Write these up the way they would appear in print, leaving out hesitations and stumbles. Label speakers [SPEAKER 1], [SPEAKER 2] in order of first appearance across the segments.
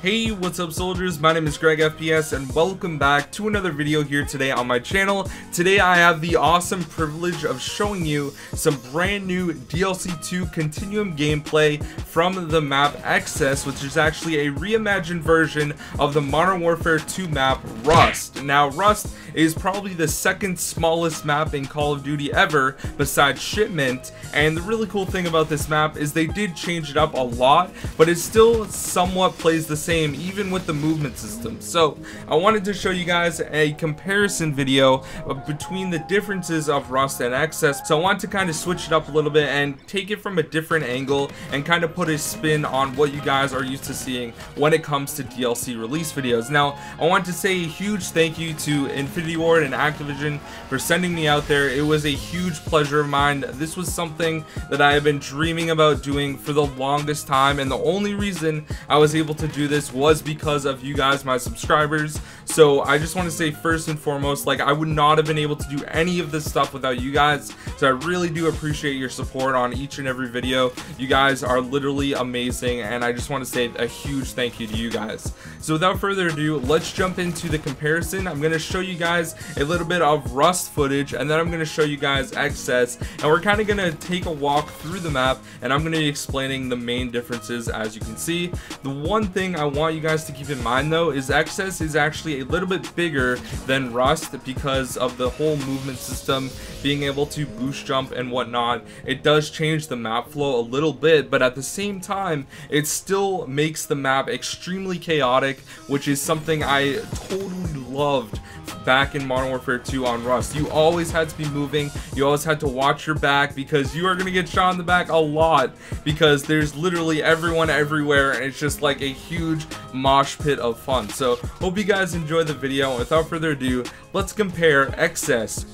[SPEAKER 1] Hey, what's up soldiers? My name is GregFPS and welcome back to another video here today on my channel. Today I have the awesome privilege of showing you some brand new DLC 2 Continuum gameplay from the map Excess, which is actually a reimagined version of the Modern Warfare 2 map Rust. Now Rust is probably the second smallest map in Call of Duty ever besides Shipment, and the really cool thing about this map is they did change it up a lot, but it still somewhat plays the same even with the movement system. So I wanted to show you guys a comparison video between the differences of Rust and Excess. So I want to kind of switch it up a little bit and take it from a different angle and kind of put a spin on what you guys are used to seeing when it comes to DLC release videos. Now I want to say a huge thank you to Infinity Ward and Activision for sending me out there. It was a huge pleasure of mine. This was something that I have been dreaming about doing for the longest time, and the only reason I was able to do this was because of you guys, my subscribers. So I just want to say first and foremost, like, I would not have been able to do any of this stuff without you guys. So I really do appreciate your support on each and every video. You guys are literally amazing, and I just want to say a huge thank you to you guys. So without further ado, let's jump into the comparison. I'm going to show you guys a little bit of Rust footage, and then I'm going to show you guys Excess, and we're kind of going to take a walk through the map, and I'm going to be explaining the main differences. As you can see, the one thing I want you guys to keep in mind though is Excess is actually a little bit bigger than Rust because of the whole movement system, being able to boost jump and whatnot. It does change the map flow a little bit, but at the same time it still makes the map extremely chaotic, which is something I totally loved back in Modern Warfare 2 on Rust. You always had to be moving, you always had to watch your back because you are going to get shot in the back a lot because there's literally everyone everywhere, and it's just like a huge mosh pit of fun. So hope you guys enjoy the video. Without further ado, let's compare Excess.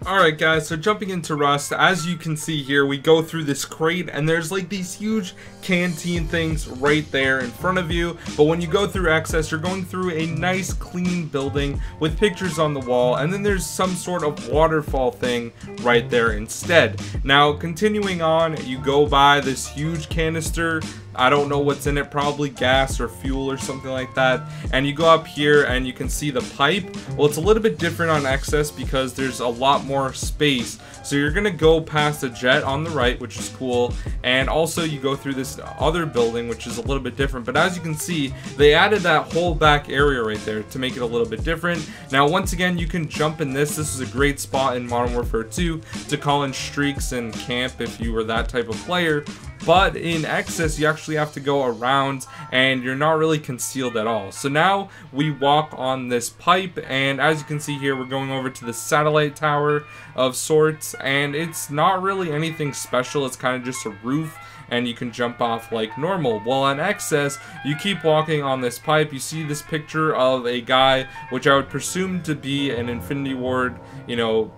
[SPEAKER 1] Alright guys, so jumping into Rust, as you can see here, we go through this crate and there's like these huge canteen things right there in front of you. But when you go through Excess, you're going through a nice clean building with pictures on the wall, and then there's some sort of waterfall thing right there instead. Now continuing on, you go by this huge canister. I don't know what's in it, probably gas or fuel or something like that. And you go up here and you can see the pipe. Well, it's a little bit different on Excess because there's a lot more space. So you're gonna go past a jet on the right, which is cool. And also you go through this other building, which is a little bit different. But as you can see, they added that whole back area right there to make it a little bit different. Now, once again, you can jump in this. This is a great spot in Modern Warfare 2 to call in streaks and camp if you were that type of player. But in Excess, you actually have to go around and you're not really concealed at all. So now we walk on this pipe, and as you can see here, we're going over to the satellite tower of sorts, and it's not really anything special. It's kind of just a roof, and you can jump off like normal. Well, on Excess, you keep walking on this pipe. You see this picture of a guy, which I would presume to be an Infinity Ward, you know,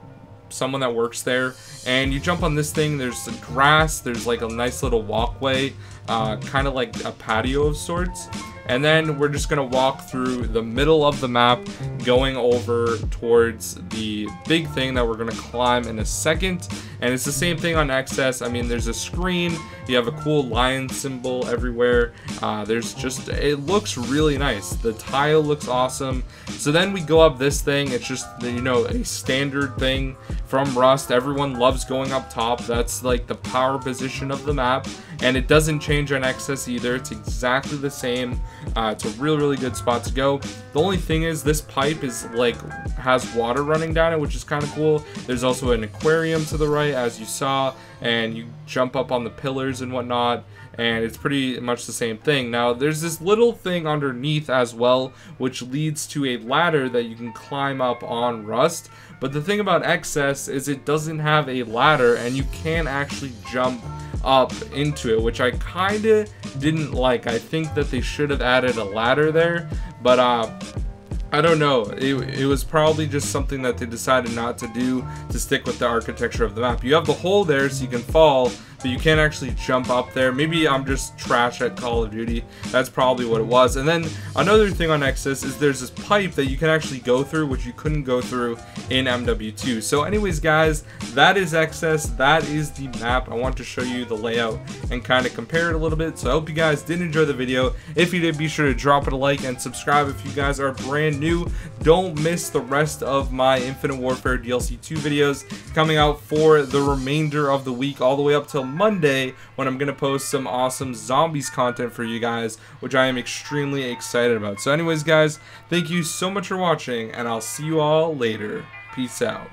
[SPEAKER 1] someone that works there, and you jump on this thing. There's grass, there's like a nice little walkway, kind of like a patio of sorts, and then we're just gonna walk through the middle of the map going over towards the big thing that we're gonna climb in a second. And it's the same thing on Excess. I mean, there's a screen, you have a cool lion symbol everywhere, there's just, it looks really nice, the tile looks awesome. So then we go up this thing. It's just, you know, a standard thing from Rust. Everyone loves going up top. That's like the power position of the map, and it doesn't change on Excess either. It's exactly the same. It's a really good spot to go. The only thing is this pipe is like has water running down it, which is kind of cool. There's also an aquarium to the right, as you saw, and you jump up on the pillars and whatnot, and it's pretty much the same thing. Now there's this little thing underneath as well, which leads to a ladder that you can climb up on Rust. But the thing about Excess is it doesn't have a ladder, and you can't actually jump up into it, which I kind of didn't like. I think that they should have added a ladder there, but I don't know. It was probably just something that they decided not to do to stick with the architecture of the map. You have the hole there so you can fall, but you can't actually jump up there. Maybe I'm just trash at Call of Duty. That's probably what it was. And then another thing on Exodus is there's this pipe that you can actually go through, which you couldn't go through in MW2. So anyways, guys, that is Exodus. That is the map. I want to show you the layout and kind of compare it a little bit. So I hope you guys did enjoy the video. If you did, be sure to drop it a like and subscribe if you guys are brand new. Don't miss the rest of my Infinite Warfare DLC 2 videos coming out for the remainder of the week, all the way up till Monday, when I'm going to post some awesome zombies content for you guys, which I am extremely excited about. So anyways, guys, thank you so much for watching, and I'll see you all later. Peace out.